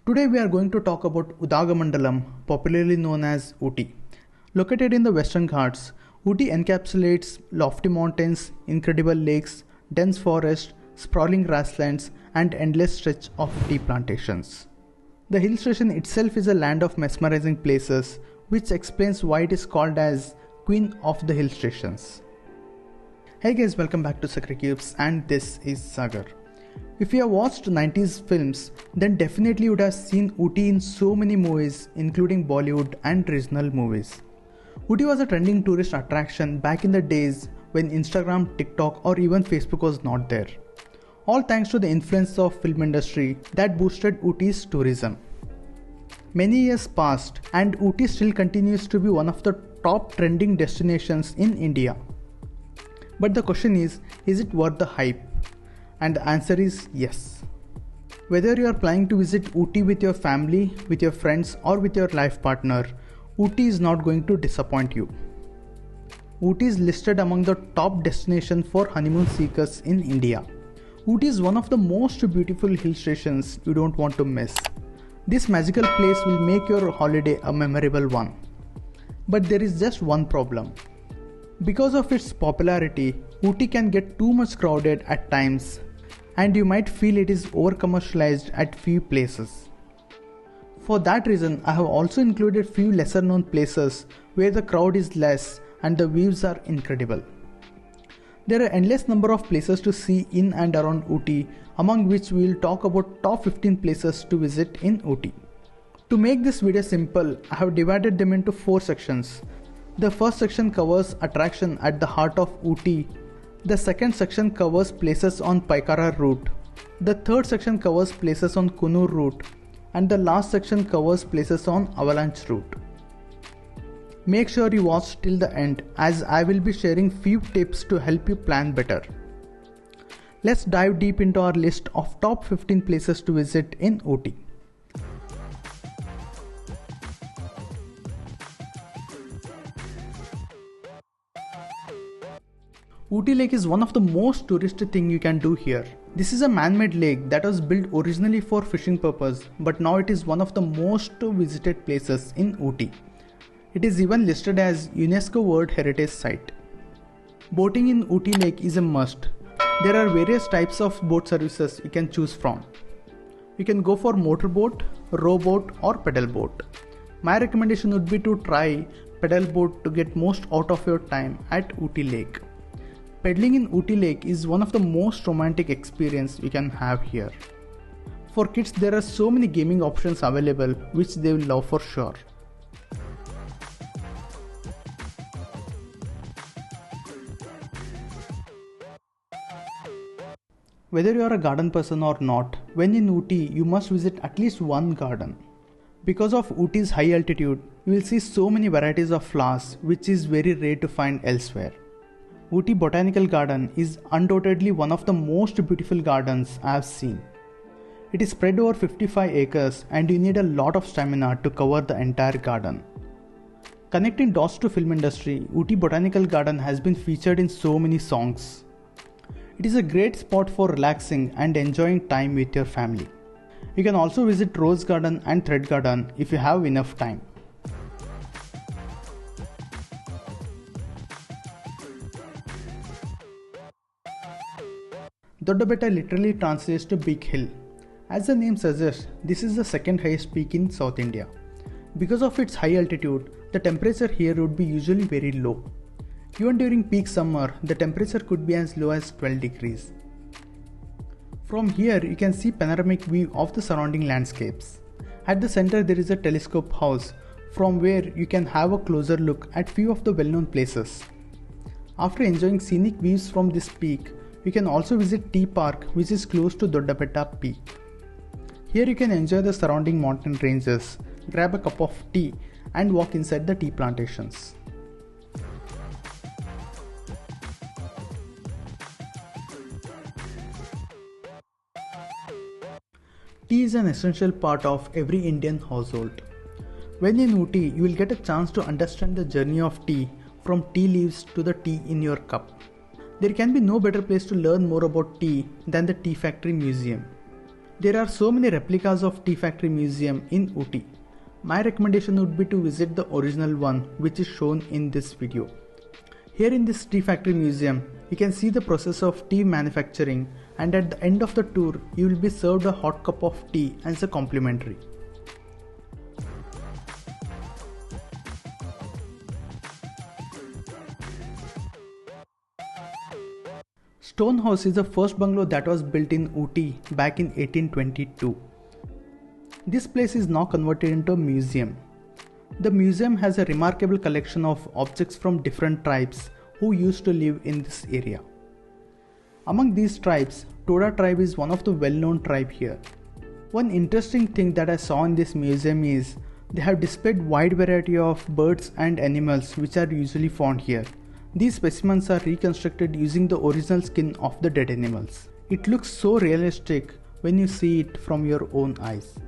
Today we are going to talk about Udagamandalam, popularly known as Ooty. Located in the Western Ghats, Ooty encapsulates lofty mountains, incredible lakes, dense forest, sprawling grasslands, and endless stretch of tea plantations. The hill station itself is a land of mesmerizing places, which explains why it is called as Queen of the Hill Stations. Hey guys, welcome back to Sakri Cubes, and this is Sagar. If you have watched 90s films, then definitely you would have seen Ooty in so many movies, including Bollywood and regional movies. Ooty was a trending tourist attraction back in the days when Instagram, TikTok or even Facebook was not there. All thanks to the influence of film industry that boosted Ooty's tourism. Many years passed and Ooty still continues to be one of the top trending destinations in India. But the question is it worth the hype? And the answer is yes. Whether you are planning to visit Ooty with your family, with your friends or with your life partner, Ooty is not going to disappoint you. Ooty is listed among the top destinations for honeymoon seekers in India. Ooty is one of the most beautiful hill stations you don't want to miss. This magical place will make your holiday a memorable one. But there is just one problem. Because of its popularity, Ooty can get too much crowded at times, and you might feel it is over-commercialized at few places. For that reason, I have also included few lesser known places where the crowd is less and the views are incredible. There are endless number of places to see in and around Ooty, among which we will talk about top 15 places to visit in Ooty. To make this video simple, I have divided them into 4 sections. The first section covers attraction at the heart of Ooty. The second section covers places on Paikara route. The third section covers places on Kunur route. And the last section covers places on Avalanche route. Make sure you watch till the end, as I will be sharing few tips to help you plan better. Let's dive deep into our list of top 15 places to visit in Ooty. Ooty Lake is one of the most touristy thing you can do here. This is a man-made lake that was built originally for fishing purpose, but now it is one of the most visited places in Ooty. It is even listed as UNESCO World Heritage Site. Boating in Ooty Lake is a must. There are various types of boat services you can choose from. You can go for motorboat, rowboat or pedal boat. My recommendation would be to try pedal boat to get most out of your time at Ooty Lake. Paddling in Ooty Lake is one of the most romantic experience you can have here. For kids, there are so many gaming options available which they will love for sure. Whether you are a garden person or not, when in Ooty, you must visit at least one garden. Because of Ooty's high altitude, you will see so many varieties of flowers which is very rare to find elsewhere. Ooty Botanical Garden is undoubtedly one of the most beautiful gardens I have seen. It is spread over 55 acres and you need a lot of stamina to cover the entire garden. Connecting dots to film industry, Ooty Botanical Garden has been featured in so many songs. It is a great spot for relaxing and enjoying time with your family. You can also visit Rose Garden and Thread Garden if you have enough time. Doddabetta literally translates to big hill. As the name suggests, this is the second highest peak in South India. Because of its high altitude, the temperature here would be usually very low. Even during peak summer, the temperature could be as low as 12 degrees. From here, you can see panoramic view of the surrounding landscapes. At the center, there is a telescope house, from where you can have a closer look at few of the well-known places. After enjoying scenic views from this peak, you can also visit Tea Park, which is close to Doddabetta Peak. Here you can enjoy the surrounding mountain ranges, grab a cup of tea and walk inside the tea plantations. Tea is an essential part of every Indian household. When in Ooty, you will get a chance to understand the journey of tea from tea leaves to the tea in your cup. There can be no better place to learn more about tea than the Tea Factory Museum. There are so many replicas of Tea Factory Museum in Ooty. My recommendation would be to visit the original one which is shown in this video. Here in this Tea Factory Museum, you can see the process of tea manufacturing, and at the end of the tour, you will be served a hot cup of tea as a complimentary. Stone House is the first bungalow that was built in Ooty back in 1822. This place is now converted into a museum. The museum has a remarkable collection of objects from different tribes who used to live in this area. Among these tribes, Toda tribe is one of the well-known tribe here. One interesting thing that I saw in this museum is they have displayed wide variety of birds and animals which are usually found here. These specimens are reconstructed using the original skin of the dead animals. It looks so realistic when you see it from your own eyes.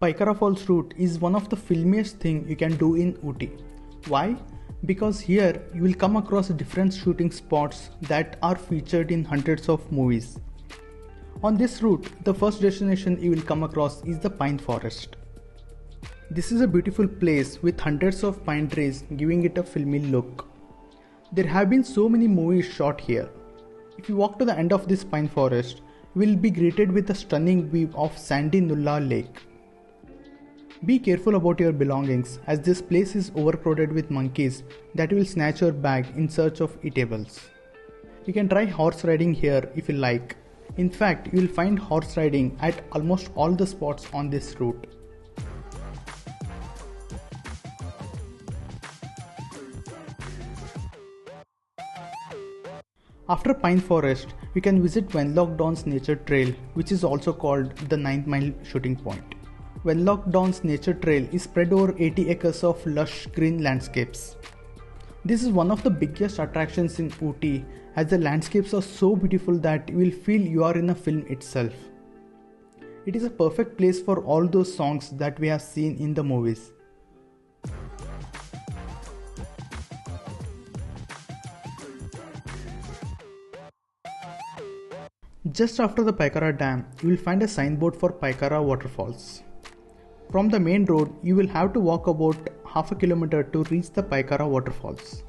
Paikara Falls route is one of the filmiest thing you can do in Ooty. Why? Because here you will come across different shooting spots that are featured in hundreds of movies. On this route, the first destination you will come across is the pine forest. This is a beautiful place with hundreds of pine trees giving it a filmy look. There have been so many movies shot here. If you walk to the end of this pine forest, you will be greeted with a stunning view of sandy Nulla Lake. Be careful about your belongings as this place is overcrowded with monkeys that will snatch your bag in search of eatables. You can try horse riding here if you like. In fact, you will find horse riding at almost all the spots on this route. After Pine Forest, you can visit Wenlock Downs Nature Trail, which is also called the 9th Mile Shooting Point. Wenlock Downs Nature Trail is spread over 80 acres of lush green landscapes. This is one of the biggest attractions in Ooty as the landscapes are so beautiful that you will feel you are in a film itself. It is a perfect place for all those songs that we have seen in the movies. Just after the Paikara Dam, you will find a signboard for Paikara Waterfalls. From the main road, you will have to walk about half a kilometer to reach the Paikara Waterfalls.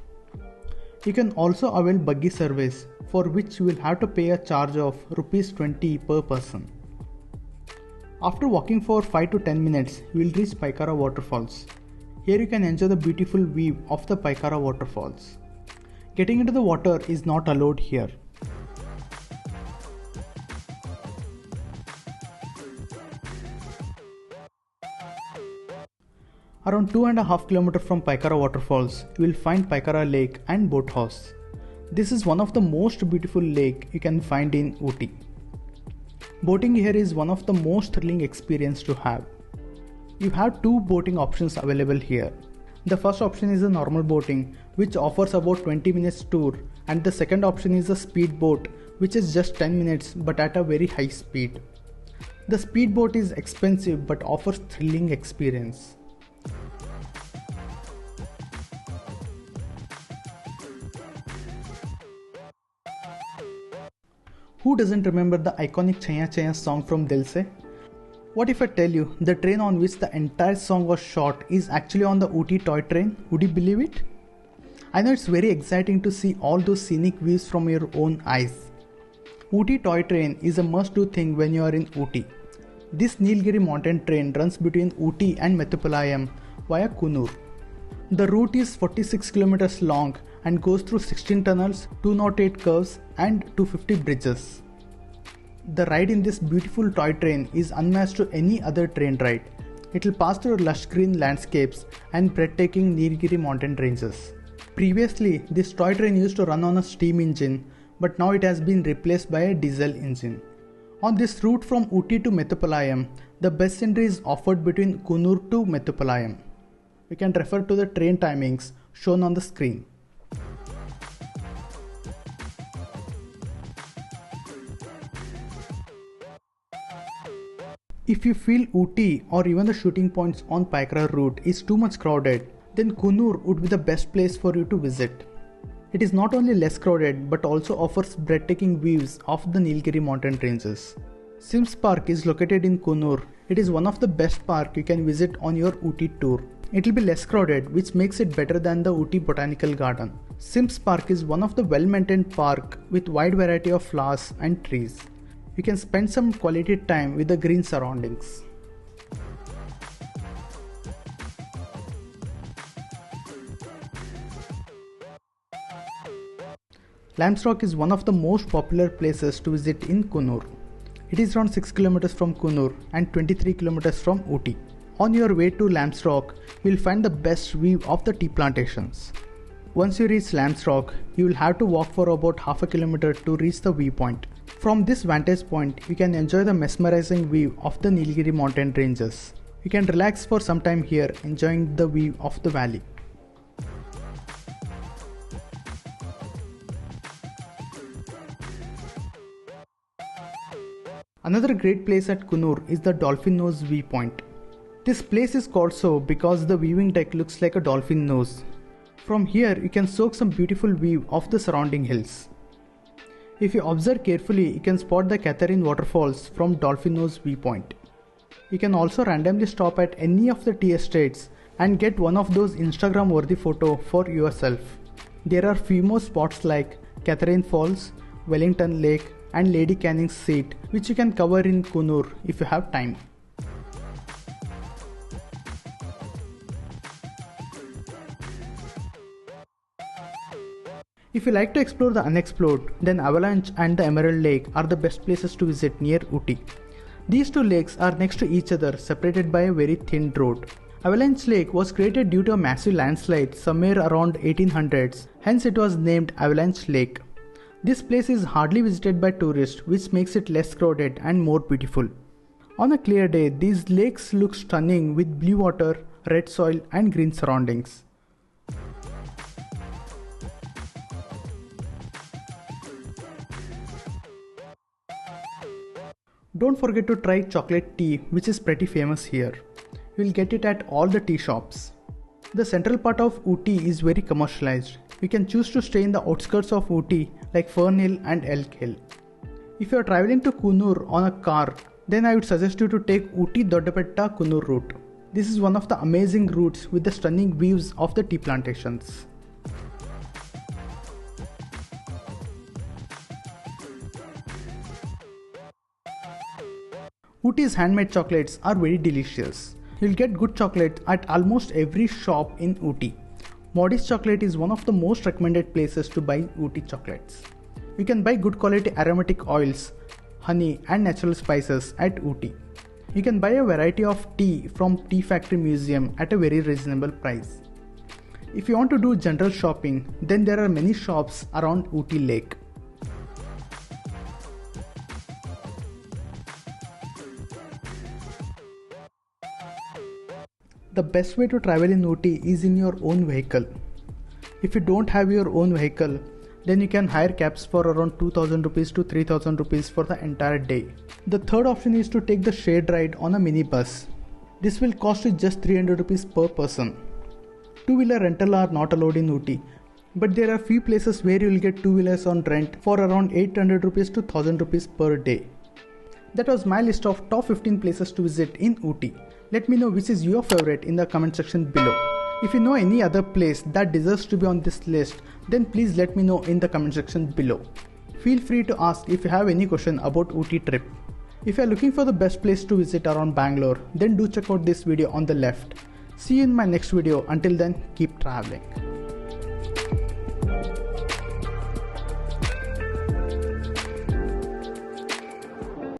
You can also avail buggy service, for which you will have to pay a charge of Rs 20 per person. After walking for 5 to 10 minutes, you will reach Paikara Waterfalls. Here you can enjoy the beautiful view of the Paikara Waterfalls. Getting into the water is not allowed here. Around 2.5 km from Paikara Waterfalls, you will find Paikara Lake and Boat House. This is one of the most beautiful lake you can find in Ooty. Boating here is one of the most thrilling experience to have. You have two boating options available here. The first option is a normal boating, which offers about 20 minutes tour, and the second option is a speed boat, which is just 10 minutes but at a very high speed. The speed boat is expensive but offers thrilling experience. Who doesn't remember the iconic Chaya Chaya song from Dil Se? What if I tell you the train on which the entire song was shot is actually on the Ooty toy train? Would you believe it? I know it's very exciting to see all those scenic views from your own eyes. Ooty toy train is a must-do thing when you are in Ooty. This Nilgiris mountain train runs between Ooty and Mettupalayam via Kunur. The route is 46 kilometers long and goes through 16 tunnels, 208 curves and 250 bridges. The ride in this beautiful toy train is unmatched to any other train ride. It will pass through lush green landscapes and breathtaking Nilgiris mountain ranges. Previously, this toy train used to run on a steam engine, but now it has been replaced by a diesel engine. On this route from Ooty to Mettupalayam, the best entry is offered between Kunur to Mettupalayam. You can refer to the train timings shown on the screen. If you feel Ooty or even the shooting points on Paikara route is too much crowded, then Kunur would be the best place for you to visit. It is not only less crowded but also offers breathtaking views of the Nilgiris mountain ranges. Sims Park is located in Kunur. It is one of the best parks you can visit on your Ooty tour. It will be less crowded, which makes it better than the Ooty Botanical Garden. Sims Park is one of the well-maintained park with wide variety of flowers and trees. You can spend some quality time with the green surroundings. Lamb's Rock is one of the most popular places to visit in Kunur. It is around 6 km from Kunur and 23 km from Ooty. On your way to Lamb's Rock, you will find the best view of the tea plantations. Once you reach Lamb's Rock, you will have to walk for about half a kilometer to reach the viewpoint. From this vantage point, you can enjoy the mesmerizing view of the Nilgiris mountain ranges. You can relax for some time here, enjoying the view of the valley. Another great place at Kunur is the Dolphin Nose viewpoint. This place is called so because the viewing deck looks like a dolphin nose. From here you can soak some beautiful view of the surrounding hills. If you observe carefully, you can spot the Catherine waterfalls from Dolphin Nose viewpoint. You can also randomly stop at any of the tea estates and get one of those Instagram worthy photo for yourself. There are few more spots like Catherine Falls, Wellington Lake and Lady Canning's Seat, which you can cover in Kunur if you have time. If you like to explore the unexplored, then Avalanche and the Emerald Lake are the best places to visit near Ooty. These two lakes are next to each other, separated by a very thin road. Avalanche Lake was created due to a massive landslide somewhere around 1800s, hence it was named Avalanche Lake. This place is hardly visited by tourists, which makes it less crowded and more beautiful. On a clear day, these lakes look stunning with blue water, red soil and green surroundings. Don't forget to try chocolate tea, which is pretty famous here. You will get it at all the tea shops. The central part of Ooty is very commercialized. You can choose to stay in the outskirts of Ooty like Fern Hill and Elk Hill. If you are traveling to Kunur on a car, then I would suggest you to take Ooty Doddapetta Kunur route. This is one of the amazing routes with the stunning views of the tea plantations. Ooty's handmade chocolates are very delicious. You'll get good chocolate at almost every shop in Ooty. Modi's Chocolate is one of the most recommended places to buy Ooty chocolates. You can buy good quality aromatic oils, honey and natural spices at Ooty. You can buy a variety of tea from Tea Factory Museum at a very reasonable price. If you want to do general shopping, then there are many shops around Ooty Lake. The best way to travel in Ooty is in your own vehicle. If you don't have your own vehicle, then you can hire cabs for around 2000 rupees to 3000 rupees for the entire day. The third option is to take the shared ride on a minibus. This will cost you just 300 rupees per person. Two-wheeler rental are not allowed in Ooty, but there are few places where you will get two-wheelers on rent for around 800 rupees to 1000 rupees per day. That was my list of top 15 places to visit in Ooty. Let me know which is your favorite in the comment section below. If you know any other place that deserves to be on this list, then please let me know in the comment section below. Feel free to ask if you have any question about Ooty trip. If you are looking for the best place to visit around Bangalore, then do check out this video on the left. See you in my next video. Until then, keep traveling.